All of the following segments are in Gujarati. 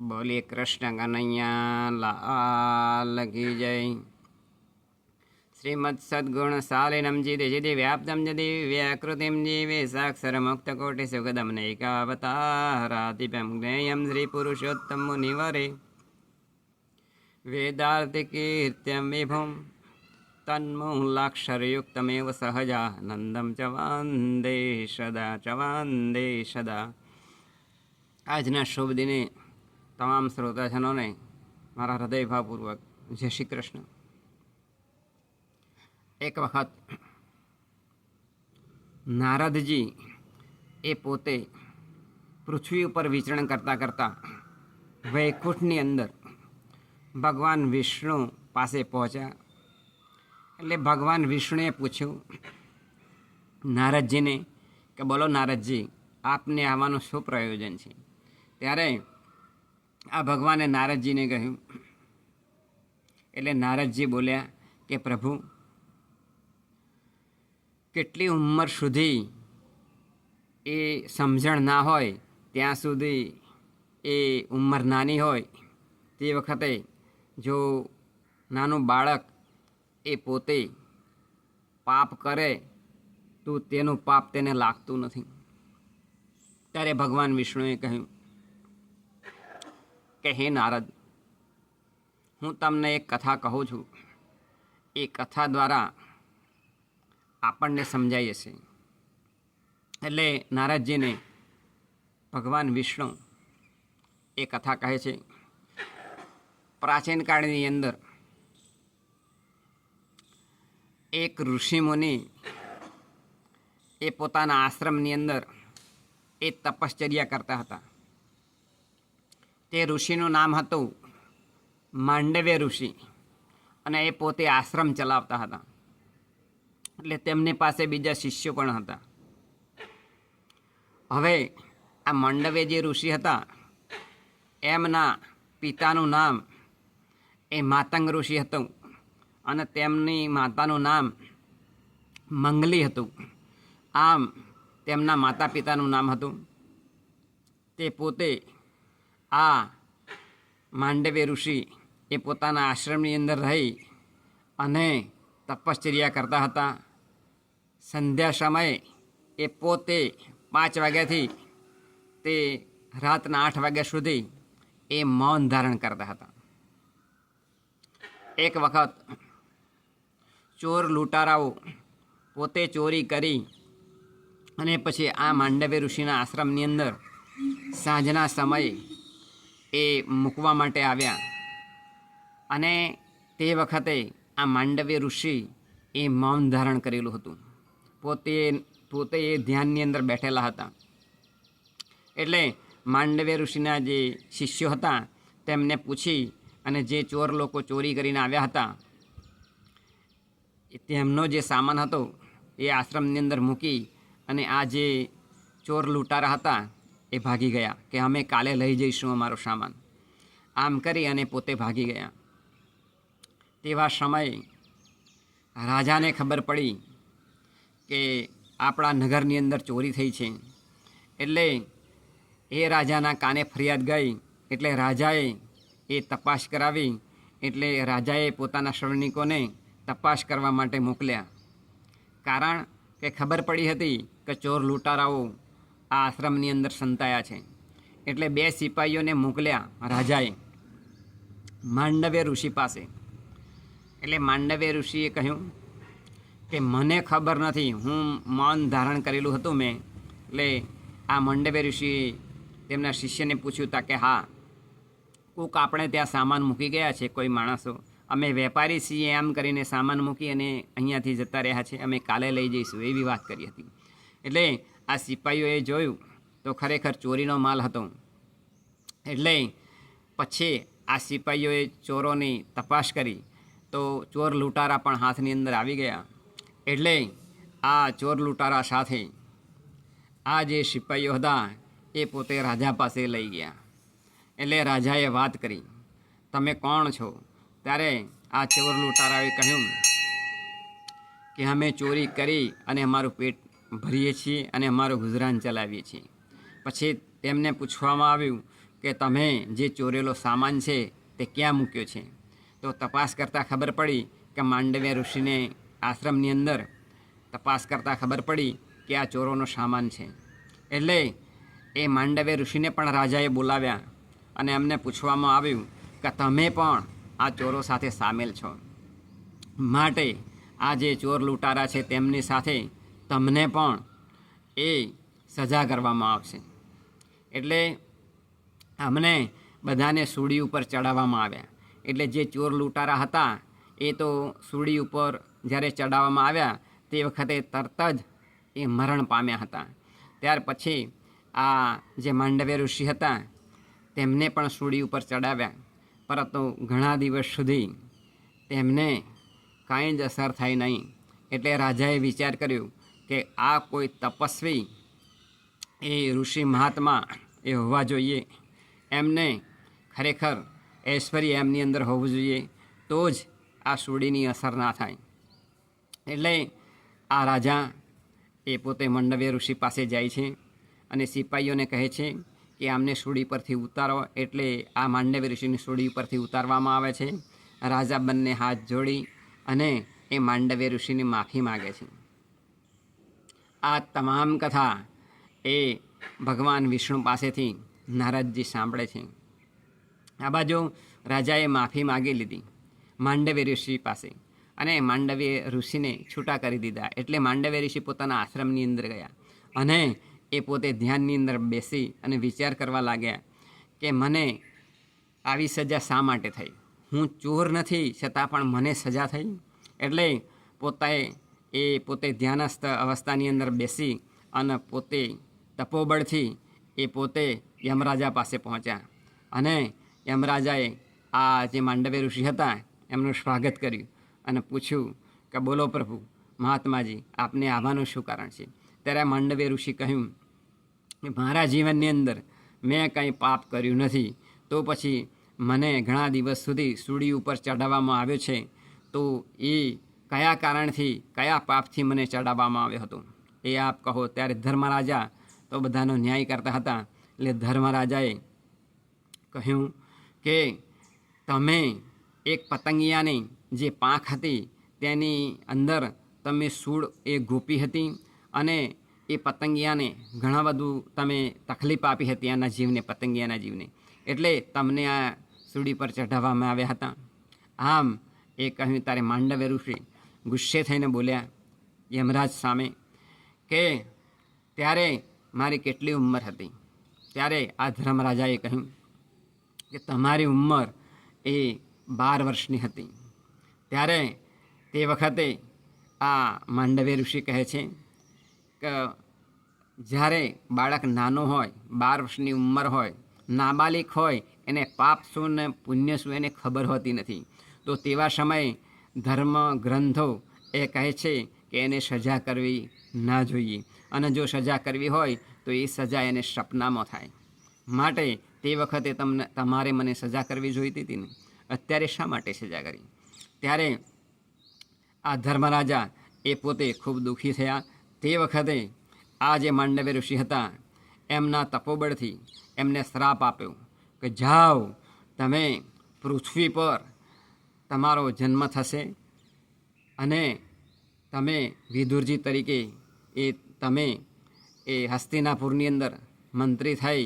બોલીએ કૃષ્ણ કનૈયા લાલ કી જય. શ્રીમદ સદગુણ શાલિનમ જીતે જીતે વ્યાપ્તમ જતિ વ્યાકૃતિમ જીવે સાક્ષર મુક્ત કોટિ સુગદમ નૈકાવતારાતિપમ જ્ઞેયમ શ્રી પુરુષોત્તમ મુનિવરે વેદાર્થી કીર્ત્યમ વિભુમ તન્મૂલાક્ષરયુક્તમેવ સહજાનંદમ ચ વંદે સદા. આજના શુભ દિને તમામ શ્રોતાજનોને મારા હૃદયભાવપૂર્વક જય શ્રી કૃષ્ણ. એક વખત નારદજી એ પોતે પૃથ્વી ઉપર વિચરણ કરતાં કરતાં વૈકુંઠની અંદર ભગવાન વિષ્ણુ પાસે પહોંચ્યા. એટલે ભગવાન વિષ્ણુએ પૂછ્યું નારદજીને કે બોલો નારદજી, આપને આવવાનું શું પ્રયોજન છે? ત્યારે આ ભગવાને નારદજીને કહ્યું. એટલે નારદજી બોલ્યા કે પ્રભુ, કેટલી ઉંમર સુધી એ સમજણ ના હોય ત્યાં સુધી એ ઉંમર નાની હોય તે વખતે જો નાનું બાળક એ પોતે પાપ કરે તો તેનું પાપ તેને લાગતું નથી. ત્યારે ભગવાન વિષ્ણુએ કહ્યું કે હે નારદ, હું તમને એક કથા કહું છું. એ કથા દ્વારા આપણને સમજાય હશે. એટલે નારદજીને ભગવાન વિષ્ણુ એ કથા કહે છે. પ્રાચીન કાળની અંદર એક ઋષિમુનિ એ પોતાના આશ્રમની અંદર એ તપશ્ચર્યા કરતા હતા. તે ઋષિનું નામ હતું માંડવ્ય ઋષિ અને એ પોતે આશ્રમ ચલાવતા હતા. એટલે તેમની પાસે બીજા શિષ્યો પણ હતા. હવે આ માંડવ્ય જે ઋષિ હતા એમના પિતાનું નામ એ માતંગ ઋષિ હતું અને તેમની માતાનું નામ મંગલી હતું. આમ તેમના માતા પિતાનું નામ હતું. તે પોતે આ માંડવ્ય ઋષિ એ પોતાના આશ્રમની અંદર રહી અને તપશ્ચર્યા કરતા હતા. સંધ્યા સમયે એ પોતે 5 વાગ્યાથી તે રાતના 8 વાગ્યા સુધી એ મૌન ધારણ કરતા હતા. એક વખત ચોર લૂંટારાઓ પોતે ચોરી કરી અને પછી આ માંડવ્ય ઋષિના આશ્રમની અંદર સાંજના સમયે એ મૂકવા માટે આવ્યા. અને તે વખતે આ માંડવ્ય ઋષિ એ મૌન ધારણ કરેલું હતું. પોતે એ ધ્યાનની અંદર બેઠેલા હતા. એટલે માંડવ્ય ઋષિના જે શિષ્યો હતા તેમને પૂછી અને જે ચોર લોકો ચોરી કરીને આવ્યા હતા તેમનો જે સામાન હતો એ આશ્રમની અંદર મૂકી અને આ જે ચોર લૂંટારા હતા એ ભાગી ગયા કે અમે કાલે લઈ જઈશું અમારો સામાન. આમ કરી અને પોતે ભાગી ગયા. તેવા સમયે રાજાને ખબર પડી કે આપણા નગરની અંદર ચોરી થઈ છે. એટલે એ રાજાના કાને ફરિયાદ ગઈ. એટલે રાજાએ એ તપાસ કરાવી. એટલે રાજાએ પોતાના સૈનિકોને તપાસ કરવા માટે મોકલ્યા. કારણ કે ખબર પડી હતી કે ચોર લૂંટારાઓ આ આશ્રમની અંદર સંતાયા છે. એટલે 2 સિપાહીઓને મોકલ્યા રાજાએ માંડવ્ય ઋષિ પાસે. એટલે માંડવ્ય ઋષિએ કહ્યું કે મને ખબર નથી, હું મૌન ધારણ કરેલું હતું મેં. એટલે આ માંડવ્ય ઋષિએ તેમના શિષ્યને પૂછ્યું તા કે હા, કોક આપણે ત્યાં સામાન મૂકી ગયા છે કોઈ માણસો. અમે વેપારી છીએ એમ કરીને સામાન મૂકી અને અહીંયાથી જતા રહ્યા છે, અમે કાલે લઈ જઈશું એવી વાત કરી હતી. એટલે આ સિપાહીઓએ જોયું તો ખરેખર ચોરીનો માલ હતો. એટલે પછી આ સિપાહીઓએ ચોરોની તપાસ કરી તો ચોર લૂંટારા પણ હાથની અંદર આવી ગયા. એટલે આ ચોર લૂંટારા સાથે આ જે સિપાહીઓ હતા એ પોતે રાજા પાસે લઈ ગયા. એટલે રાજાએ વાત કરી, તમે કોણ છો? ત્યારે આ ચોર લૂંટારાએ કહ્યું કે અમે ચોરી કરી અને અમારું પેટ ભરીએ છીએ અને અમારું ગુજરાન ચલાવીએ છીએ. પછી તેમને પૂછવામાં આવ્યું કે તમે જે ચોરેલો સામાન છે તે ક્યાં મૂક્યો છે? તો તપાસ કરતાં ખબર પડી કે માંડવ્ય ઋષિને આશ્રમની અંદર તપાસ કરતાં ખબર પડી કે આ ચોરોનો સામાન છે. એટલે એ માંડવ્ય ઋષિને પણ રાજાએ બોલાવ્યા અને એમને પૂછવામાં આવ્યું કે તમે પણ આ ચોરો સાથે સામેલ છો, માટે આ જે ચોર લૂંટારા છે તેમની સાથે તમને પણ એ સજા કરવામાં આવશે. એટલે અમને બધાને સૂડી ઉપર ચડાવવામાં આવ્યા. એટલે જે ચોર લૂંટારા હતા એ તો સૂડી ઉપર જ્યારે ચડાવવામાં આવ્યા તે વખતે તરત જ એ મરણ પામ્યા હતા. ત્યાર પછી આ જે માંડવ્ય ઋષિ હતા તેમને પણ સૂડી ઉપર ચડાવ્યા, પરંતુ ઘણા દિવસ સુધી તેમને કાંઈ જ અસર થઈ નહીં. એટલે રાજાએ વિચાર કર્યો કે આ કોઈ તપસ્વી એ ઋષિ મહાત્મા એ હોવા જોઈએ, એમને ખરેખર ઐશ્વર્ય એમની અંદર હોવું જોઈએ, તો જ આ સૂડીની અસર ના થાય. એટલે આ રાજા એ પોતે માંડવ્ય ઋષિ પાસે જાય છે અને સિપાહીઓને કહે છે કે આમને સૂડી પરથી ઉતારો. એટલે આ માંડવ્ય ઋષિની સૂડી પરથી ઉતારવામાં આવે છે. રાજા બંને હાથ જોડી અને એ માંડવ્ય ઋષિની માફી માગે છે. આ તમામ કથા એ ભગવાન વિષ્ણુ પાસેથી નારદજી સાંભળે છે. આ બાજુ રાજાએ માફી માગી લીધી માંડવ્ય ઋષિ પાસે અને માંડવ્ય ઋષિને છૂટા કરી દીધા. એટલે માંડવ્ય ઋષિ પોતાના આશ્રમની અંદર ગયા અને એ પોતે ધ્યાનની અંદર બેસી અને વિચાર કરવા લાગ્યા કે મને આવી સજા શા માટે થઈ? હું ચોર નથી, છતાં પણ મને સજા થઈ. એટલે પોતે ધ્યાનસ્થ અવસ્થાની અંદર બેસી અને પોતે તપોબળથી એ પોતે યમરાજા પાસે પહોંચ્યા અને યમરાજાએ આ જે માંડવ્ય ઋષિ હતા એમનું સ્વાગત કર્યું અને પૂછ્યું કે બોલો પ્રભુ મહાત્માજી, આપને આવવાનું શું કારણ છે? ત્યારે માંડવ્ય ઋષિ કહ્યું કે મારા જીવનની અંદર મેં કંઈ પાપ કર્યું નથી, તો પછી મને ઘણા દિવસ સુધી સૂડી ઉપર ચડાવવામાં આવ્યો છે, તો એ કયા કારણથી, કયા પાપથી મને ચડાવવામાં આવ્યો હતો એ આપ કહો. ત્યારે ધર્મરાજા તો બધાનો ન્યાય કરતા હતા. એટલે ધર્મરાજાએ કહ્યું કે તમે એક પતંગિયાની જે પાંખ હતી તેની અંદર તમે સૂળ એ ગોપી હતી અને એ પતંગિયાને ઘણા બધું તમે તકલીફ આપી હતી એના જીવને, પતંગિયાના જીવને, એટલે તમને આ સૂડી પર ચઢાવવામાં આવ્યા હતા. આમ એ કહ્યું ત્યારે માંડવ્ય ઋષિ ગુસ્સે થઈને બોલ્યા યમરાજ સામે કે ત્યારે મારી કેટલી ઉંમર હતી? ત્યારે આ ધર્મરાજાએ કહ્યું કે તમારી ઉંમર એ 12 વર્ષની હતી. ત્યારે તે વખતે આ માંડવ્ય ઋષિ કહે છે કે જ્યારે બાળક નાનો હોય, 12 વર્ષની ઉંમર હોય, નાબાલિક હોય, એને પાપ શું ને પુણ્ય શું એને ખબર હોતી નથી. તો તેવા સમયે ધર્મ ગ્રંથો એ કહે છે કે એને સજા કરવી ના જોઈએ, અને જો સજા કરવી હોય તો એ સજા એને સપનામાં થાય. માટે તે વખતે તમારે મને સજા કરવી જોઈતી હતી ને, અત્યારે શા માટે સજા કરી? ત્યારે આ ધર્મરાજા એ પોતે ખૂબ દુઃખી થયા. તે વખતે આ જે માંડવ્ય ઋષિ હતા એમના તપોબળથી એમને શ્રાપ આપ્યો કે જાઓ, તમે પૃથ્વી પર તમારો જન્મ થશે અને તમે વિદુરજી તરીકે તમે હસ્તિનાપુરની અંદર મંત્રી થઈ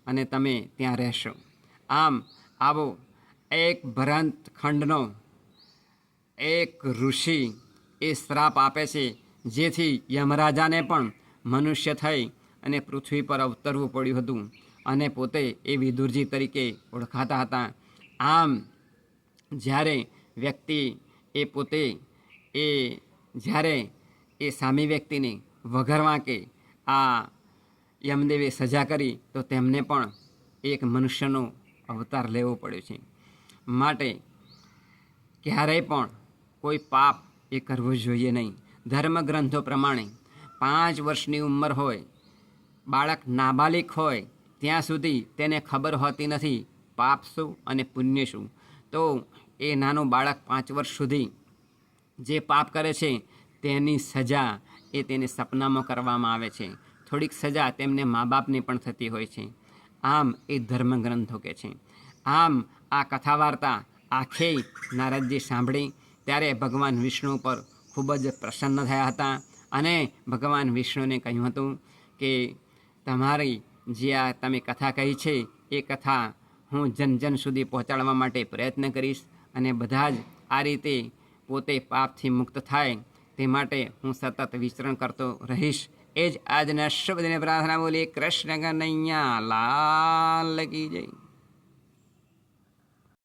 અને તમે ત્યાં રહેશો. આમ આવો એક ભરત ખંડનો એક ઋષિ એ શ્રાપ આપે છે, જેથી યમરાજાને પણ મનુષ્ય થઈ અને પૃથ્વી પર અવતરવું પડ્યું હતું અને પોતે એ વિદુરજી તરીકે ઓળખાતા હતા. આમ જ્યારે વ્યક્તિ એ પોતે જ્યારે એ સામી વ્યક્તિને વગર વાંકે આ યમદેવે સજા કરી તો તેમને પણ એક મનુષ્યનો અવતાર લેવો પડ્યો છે. માટે ક્યારેય પણ કોઈ પાપ એ કરવું જોઈએ નહીં. ધર્મગ્રંથો પ્રમાણે 5 વર્ષની ઉંમર હોય, બાળક નાબાલિક હોય ત્યાં સુધી તેને ખબર હોતી નથી પાપ શું અને પુણ્ય શું. તો એ નાનું બાળક 5 વર્ષ સુધી જે પાપ કરે છે તેની સજા એ તેને સપનામાં કરવામાં આવે છે. થોડીક સજા તેમને મા બાપને પણ થતી હોય છે. આમ એ ધર્મગ્રંથો કહે છે. આમ આ કથા વાર્તા આખે નારદજી સાંભળી ત્યારે ભગવાન વિષ્ણુ પર ખૂબ જ પ્રસન્ન થયા હતા અને ભગવાન વિષ્ણુને કહ્યું હતું કે તમારી જે આ તમે કથા કહી છે એ કથા હું જન જન સુધી પહોંચાડવા માટે પ્રયત્ન કરીશ અને બધા જ આ રીતે પોતે પાપથી મુક્ત થાય તે માટે હું સતત વિચરણ કરતો રહીશ. એ જ આજના શુભ દિને પ્રાર્થના બોલીએ. કૃષ્ણ કનૈયા લાલ કી જય.